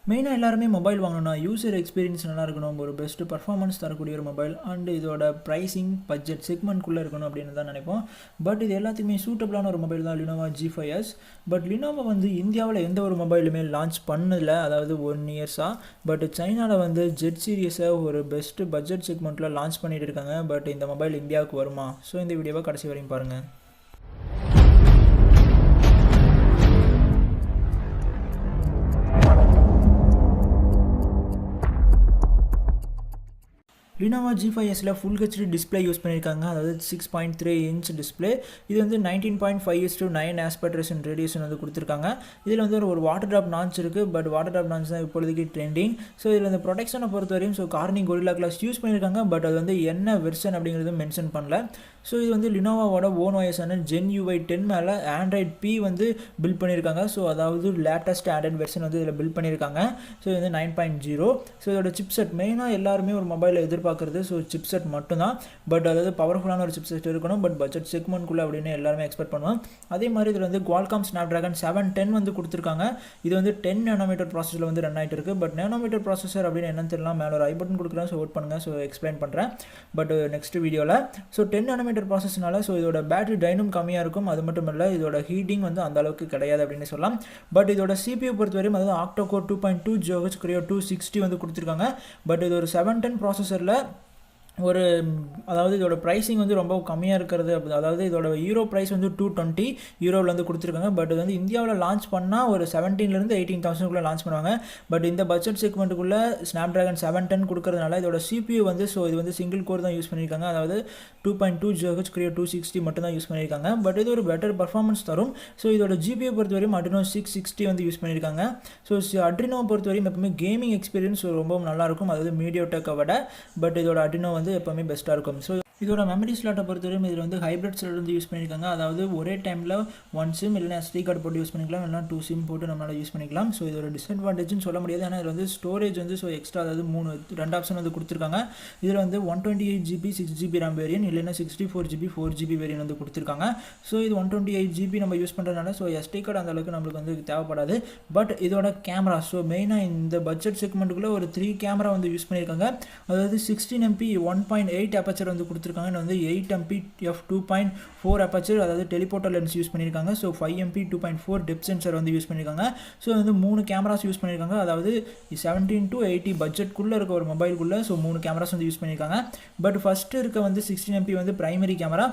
மெயினாக எல்லாருமே மொபைல் வாங்கணும்னா யூசர் எக்ஸ்பீரியன்ஸ் நல்லா இருக்கணும், ஒரு பெஸ்ட்டு பர்ஃபார்மன்ஸ் தரக்கூடிய ஒரு மொபைல் அண்ட் இதோட ப்ரைஸிங் பட்ஜெட் செக்மெண்ட்குள்ளே இருக்கணும் அப்படின்னு தான் நினைப்போம். பட் இது எல்லாத்துக்குமே சூட்டபிளான ஒரு மொபைல் தான் Lenovo Z5s. பட் Lenovo வந்து இந்தியாவில் எந்த ஒரு மொபைலுமே லான்ச் பண்ணல, அதாவது 1 இயர்ஸாக. பட் சைனாவில் வந்து ஜெட் சீரியஸை ஒரு பெஸ்ட்டு பட்ஜெட் செக்மெண்ட்டில் லான்ச் பண்ணிட்டு இருக்காங்க. பட் இந்த மொபைல் இந்தியாவுக்கு வருமா? ஸோ இந்த வீடியோவை கடைசி வரையும் பாருங்கள். Lenovo Z5sல ஃபுல் ஹெச்டி டிஸ்பிளே யூஸ் பண்ணியிருக்காங்க, அதாவது 6.3 இன்ச் டிஸ்பிளே. இது வந்து 19.5:9 ஆஸ்பெக்ட் ரேடியேஷன் வந்து கொடுத்துருக்காங்க. இதில் வந்து ஒரு வாட்டர் ட்ராப் நான்ச் இருக்குது. பட் வாட்டர் ட்ராப் நான்ச் தான் இப்போதைக்கு ட்ரெண்டிங். ஸோ இதில் இந்த ப்ரொடெக்ஷனை பொறுத்தவரையும் கார்னிங் கொரில்லா கிளாஸ் யூஸ் பண்ணியிருக்காங்க. பட் அது வந்து என்ன வெர்ஷன் அப்படிங்கிறது மென்ஷன் பண்ணல. ஸோ இது வந்து லினோவாவோட ஓன் OS-ஆன Gen UI 10 மேலே Android P வந்து பில்ட் பண்ணியிருக்காங்க. ஸோ அதாவது லேட்டஸ்ட் ஆண்ட்ராய்ட் வெர்ஷன் வந்து இதில் பில்ட் பண்ணியிருக்காங்க. ஸோ இது வந்து 9.0. ஸோ இதோட சிப்செட் மெயினாக எல்லாருமே ஒரு மொபைலில் எதிர்பார்க்குறது சிப்செட் மட்டும்தான். பட் அதாவது பவர்ஃபுல்லான ஒரு சிப்செட் இருக்கணும், பட் பட்ஜெட் செக்மெண்ட்குள்ளே அப்படின்னு எல்லாருமே எக்ஸ்பெக்ட் பண்ணுவோம். அதே மாதிரி இதில் வந்து Qualcomm Snapdragon 710 வந்து கொடுத்துருக்காங்க. இது வந்து 10 நானோமீட்டர் ப்ராசஸில் வந்து ரன் ஆகிட்டு இருக்குது. பட் நானோமீட்டர் ப்ராசஸர் அப்படின்னு என்னன்னு தெரியலாம், மேலே ஒரு ஐ பட்டன் கொடுக்குறேன். ஸோ ஓட் பண்ணுங்கள், ஸோ எக்ஸ்பிளைன் பண்ணுறேன் பட் நெக்ஸ்ட் வீடியோவில். ஸோ 10 நானோமீட்டர் ப்ராசஸ்னால ஸோ இதோட பேட்டரி டைனும் கம்மியாக இருக்கும். அது மட்டும் இல்லை, இதோட ஹீட்டிங் வந்து அந்த அளவுக்கு கிடையாது அப்படின்னு சொல்லலாம். பட் இதோட CPU பொறுத்தவரையும் அதாவது ஆக்டோகோர் 2.2 GHz Creo 260 வந்து கொடுத்துருக்காங்க. பட் இது ஒரு 710 ப்ராசஸரில் அதாவது இதோட ப்ரைஸிங் வந்து ரொம்ப கம்மியாக இருக்கிறது. அதாவது இதோட யூரோ ப்ரைஸ் வந்து 220 யூரோவில் வந்து கொடுத்துருக்காங்க. பட் இது வந்து இந்தியாவில் லான்ச் பண்ணால் ஒரு 17,000 to 18,000 லான்ச் பண்ணுவாங்க. பட் இந்த பட்ஜெட் செக்மெண்ட்டுக்குள்ளே Snapdragon 710 கொடுக்கறதுனால இதோட CPU வந்து இது வந்து சிங்கிள் கோர் தான் யூஸ் பண்ணியிருக்காங்க, அதாவது 2.2 GHz Creo 260 மட்டும் தான் யூஸ் பண்ணியிருக்காங்க. பட் இது ஒரு பெட்டர் பர்ஃபார்மன்ஸ் தரும். ஸோ இதோட GPU பொறுத்தவரையும் Adreno 660 வந்து யூஸ் பண்ணியிருக்காங்க. ஸோ Adreno பொறுத்தவரையும் எப்பவுமே கேமிங் எக்ஸ்பீரியன்ஸ் ரொம்ப நல்லாயிருக்கும், அதாவது மீடியோடெக்கை விட. பட் இதோட Adreno வந்து எப்பவுமே பெஸ்ட்டாக இருக்கும். ஸோ இதோட மெமரி ஸ்லாட்டை பொறுத்தவரையும் இதில் வந்து ஹைப்ரிட் ஸ்லாட் வந்து யூஸ் பண்ணியிருக்காங்க, அதாவது ஒரே டைமில் 1 SIM இல்லைனா SD கார்டு போட்டு யூஸ் பண்ணிக்கலாம், இல்லைனா 2 SIM போட்டு நம்மளால் யூஸ் பண்ணிக்கலாம். ஸோ இதோட டிஸ்அட்வான்டேஜ்னு சொல்ல முடியாது. ஆனால் இதில் வந்து ஸ்டோரேஜ் வந்து எக்ஸ்ட்ரா, அதாவது 2 ஆப்ஷன் வந்து கொடுத்துருக்காங்க. இதில் வந்து 128GB 6GB RAM வேரியன்ட் இல்லைனா 64GB 4GB வேரியன்ட் வந்து கொடுத்துருக்காங்க. ஸோ இது 128GB நம்ம யூஸ் பண்ணுறதுனால SD கார்டு அந்த அளவுக்கு நம்மளுக்கு வந்து தேவைப்படாது. பட் இதோட கேமரா மெயினாக இந்த பட்ஜெட் செக்மெண்ட்டுக்குள்ளே ஒரு 3 கேமரா வந்து யூஸ் பண்ணியிருக்காங்க, அதாவது 16MP 1.8 அப்பச்சர் வந்து கொடுத்துருக்காங்க. வந்து 8MP f2.4 அப்பச்சர், அதாவது டெலிபோர்ட்டர் லென்ஸ் யூஸ் பண்ணியிருக்காங்க. ஸோ 5MP 2.4 டெப்த் சென்சர் வந்து யூஸ் பண்ணியிருக்காங்க. ஸோ வந்து 3 கேமராஸ் யூஸ் பண்ணியிருக்காங்க, அதாவது 17 to 80 பட்ஜெட்குள்ளே இருக்க ஒரு மொபைலுக்குள்ளே 3 கேமராஸ் வந்து யூஸ் பண்ணியிருக்காங்க. பட் ஃபஸ்ட்டு இருக்க வந்து 16MP வந்து பிரைமரி கேமரா.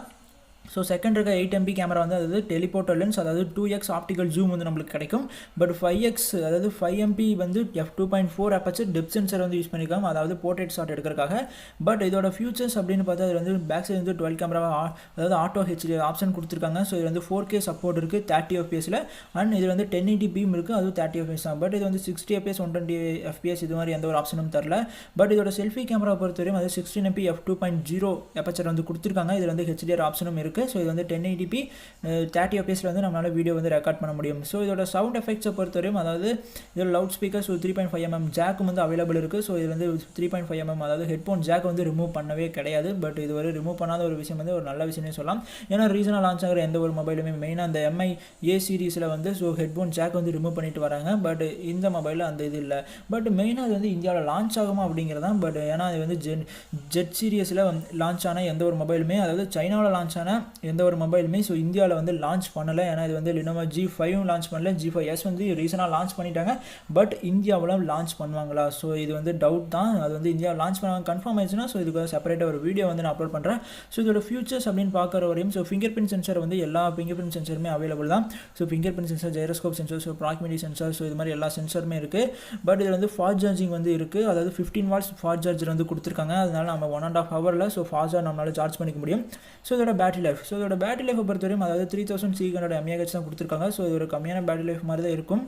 ஸோ செகண்ட் இருக்க 8MP கேமரா வந்து அதாவது டெலிபோர்ட்டர் லென்ஸ், அதாவது 2x ஆப்டிக்கல் ஜூம் வந்து நம்மளுக்கு கிடைக்கும். பட் 5x அதாவது 5MP வந்து f2.4 அப்பச்சர் டெப்த் சென்சர் வந்து யூஸ் பண்ணியிருக்காங்க, அதாவது போர்ட்ரேட் ஷாட் எடுக்கிறதுக்காக. பட் இதோட ஃபியூச்சர்ஸ் அப்படின்னு பார்த்தா அது வந்து பேக் சைடு வந்து 12 கேமரா, அதாவது ஆட்டோ ஹெச்டி ஆப்ஷன் கொடுத்துருக்காங்க. ஸோ இது வந்து 4K சப்போர்ட் இருக்குது 30 fps அண்ட் இது வந்து 1080p இருக்குது, அதுவும் 30 fps தான். பட் இது வந்து 60 fps 120 fps இது மாதிரி எந்த ஒரு ஆப்ஷனும் தரல. பட் இதோட செல்ஃபி கேமரா பொறுத்தவரையும் அது 16MP f2.0 அப்பச்சர் வந்து கொடுத்துருக்காங்க. இதில் வந்து HDR ஆப்ஷனும் இருக்குது. ஸோ இது வந்து 1080p 30 fpsல வந்து நம்மளால வீடியோ வந்து ரெக்கார்ட் பண்ண முடியும். ஸோ இதோட சவுண்ட் எஃபெக்ட்ஸை பொறுத்தவரையும் அதாவது இதோட லவுட் ஸ்பீக்கர் 3.5mm ஜாக்கும் வந்து அவைலபிள் இருக்குது. ஸோ இது வந்து 3.5mm அதாவது ஹெட்ஃபோன் ஜாக் வந்து ரிமூவ் பண்ணவே கிடையாது. பட் இது ஒரு ரிமூவ் பண்ணாத ஒரு விஷயம் வந்து ஒரு நல்ல விஷயமே சொல்லலாம். ஏன்னா ரீசனாக லான்ச் ஆகிற எந்த ஒரு மொபைலுமே மெயினாக அந்த MI A சீரீஸில் வந்து ஹெட்ஃபோன் ஜாக் வந்து ரிமூவ் பண்ணிட்டு வராங்க. பட் இந்த மொபைலில் அந்த இது இல்லை. பட் மெயினாக அது வந்து இந்தியாவில் லான்ச் ஆகுமா அப்படிங்கிறதான். பட் ஏன்னா அது வந்து ஜெட் சீரியஸில் லான்ச் ஆன எந்த ஒரு மொபைலுமே, அதாவது சைனாவில் லான்ச் ஆன எந்த ஒரு மொபைலுமே இந்தியாவில் வந்து லான்ச் பண்ணலை. ஏன்னா இது வந்து Lenovo Z5 லான்ச் பண்ணல, Z5s வந்து ரீசனாக லான்ச் பண்ணிட்டாங்க. பட் இந்தியாவில் லான்ச் பண்ணுவாங்களா? ஸோ இது வந்து டவுட் தான். அது வந்து இந்தியாவில் லான்ச் பண்ணுவாங்க கன்ஃபார்ம் ஆயிடுச்சுன்னா இதுக்கு செப்பரேட்டாக ஒரு வீடியோ வந்து நான் அப்லோட் பண்ணுறேன். ஸோ இதோட ஃபியூச்சர்ஸ் அப்படின்னு பார்க்குற வரையும் ஃபிங்கர் சென்சர் வந்து எல்லா ஃபிங்கர் பிரிண்ட் சென்சருமே அவைலபிள் தான். Finger print sensor, gyroscope sensor, proximity sensor, இது மாதிரி எல்லா சென்சருமே இருக்குது. பட் இதில் வந்து ஃபாஸ்ட் சார்ஜிங் வந்து இருக்குது, அதாவது 15 watts ஃபாஸ்ட் சார்ஜர் வந்து கொடுத்துருக்காங்க. அதனால நம்ம 1.5 hourல ஃபாஸ்ட்டாக நம்மளால் சார்ஜ் பண்ணிக்க முடியும். ஸோ இதோட பேட்டரி லைஃப் பொறுத்தவரையும் அதாவது 3300 mAh தான் கொடுத்துருக்காங்க. ஸோ இது ஒரு கம்மியான பேட்டரி லைஃப் மாதிரி தான் இருக்கும்.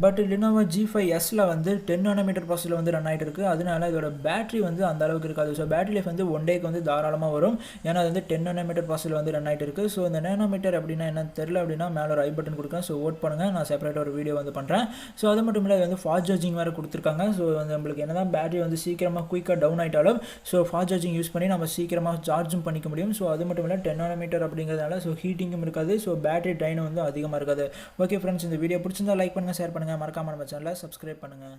பட் Lenovo Z5sல வந்து 10 நானோமீட்டர் ப்ராசஸில் வந்து ரன் ஆகிட்டு இருக்குது. அதனால இதோட பேட்டரி வந்து அந்த அளவுக்கு இருக்காது. ஸோ பேட்டரி லைஃப் வந்து 1 டேக்கு வந்து தாராளமாக வரும். ஏன்னா அது வந்து 10 நானோமீட்டர் ப்ராசஸில் வந்து ரன் ஆகிட்டு இருக்குது. ஸோ இந்த நானோமீட்டர் அப்படின்னா என்ன தெரியல அப்படின்னா மேலே ஒரு ஐ பட்டன் கொடுக்கேன். ஸோ ஓட் பண்ணுங்கள், நான் செப்பரேட்டாக ஒரு வீடியோ வந்து பண்ணுறேன். ஸோ அது மட்டும் இல்லை, இது வந்து ஃபாஸ்ட் சார்ஜிங் வேறு கொடுத்துருக்காங்க. ஸோ வந்து நம்மளுக்கு என்ன தான் பேட்டரி வந்து சீக்கிரமாக குயிக்காக டவுன் ஆகிட்டாலும் ஃபாஸ்ட் சார்ஜிங் யூஸ் பண்ணி நம்ம சீக்கிரமாக சார்ஜும் பண்ணிக்க முடியும். ஸோ அது மட்டும் இல்லை 10 நானோமீட்டர் அப்படிங்கிறதுனால ஹீட்டிங்கும் இருக்காது. பேட்டரி டைனும் வந்து அதிகமாக இருக்காது. ஓகே ஃப்ரெண்ட்ஸ், இந்த வீடியோ பிடிச்சிருந்தா லைக் பண்ணுங்கள், ஷேர் பண்ணுங்கள், மறக்காம நம்ம சேனலை சப்ஸ்கிரைப் பண்ணுங்கள்.